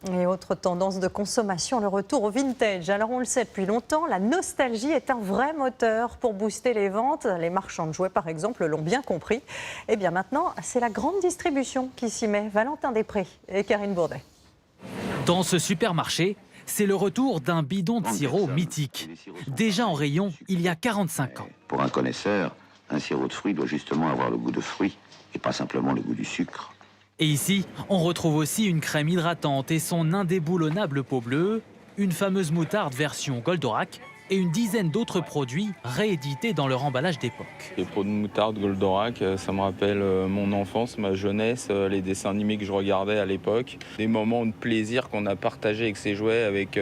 Et autre tendance de consommation, le retour au vintage. Alors on le sait depuis longtemps, la nostalgie est un vrai moteur pour booster les ventes. Les marchands de jouets par exemple l'ont bien compris. Et bien maintenant, c'est la grande distribution qui s'y met. Valentin Després et Karine Bourdet. Dans ce supermarché, c'est le retour d'un bidon de sirop mythique. Déjà en rayon il y a 45 ans. Pour un connaisseur, un sirop de fruits doit justement avoir le goût de fruits et pas simplement le goût du sucre. Et ici, on retrouve aussi une crème hydratante et son indéboulonnable peau bleue, une fameuse moutarde version Goldorak et une dizaine d'autres produits réédités dans leur emballage d'époque. Les pots de moutarde Goldorak, ça me rappelle mon enfance, ma jeunesse, les dessins animés que je regardais à l'époque. Des moments de plaisir qu'on a partagés avec ces jouets, avec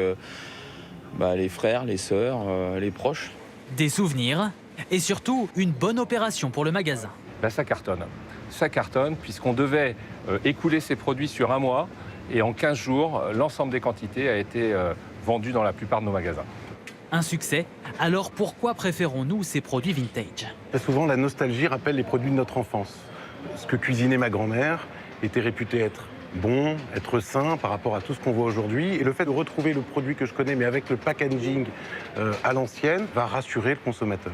les frères, les sœurs, les proches. Des souvenirs et surtout une bonne opération pour le magasin. Là, ça cartonne. Ça cartonne puisqu'on devait écouler ces produits sur un mois et en 15 jours, l'ensemble des quantités a été vendu dans la plupart de nos magasins. Un succès, alors pourquoi préférons-nous ces produits vintage? Très souvent, la nostalgie rappelle les produits de notre enfance. Ce que cuisinait ma grand-mère était réputé être bon, être sain par rapport à tout ce qu'on voit aujourd'hui. Et le fait de retrouver le produit que je connais, mais avec le packaging à l'ancienne, va rassurer le consommateur.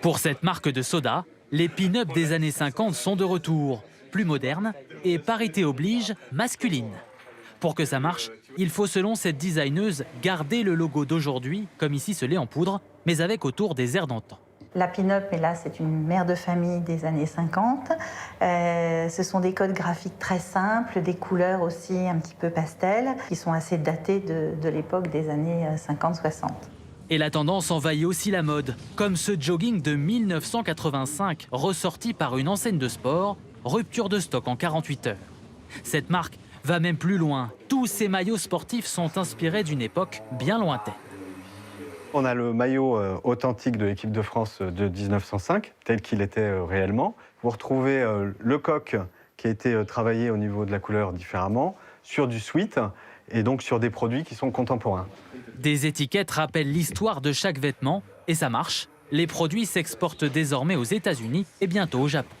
Pour cette marque de soda, les pin-up des années 50 sont de retour, plus modernes et parité oblige masculine. Pour que ça marche, il faut selon cette designeuse garder le logo d'aujourd'hui, comme ici ce lait en poudre, mais avec autour des airs d'antan. La pin-up, là, c'est une mère de famille des années 50. Ce sont des codes graphiques très simples, des couleurs aussi un petit peu pastel, qui sont assez datées de l'époque des années 50-60. Et la tendance envahit aussi la mode, comme ce jogging de 1985, ressorti par une enseigne de sport, rupture de stock en 48 heures. Cette marque va même plus loin. Tous ces maillots sportifs sont inspirés d'une époque bien lointaine. On a le maillot authentique de l'équipe de France de 1905, tel qu'il était réellement. Vous retrouvez le coq qui a été travaillé au niveau de la couleur différemment, sur du sweat et donc sur des produits qui sont contemporains. Des étiquettes rappellent l'histoire de chaque vêtement et ça marche. Les produits s'exportent désormais aux États-Unis et bientôt au Japon.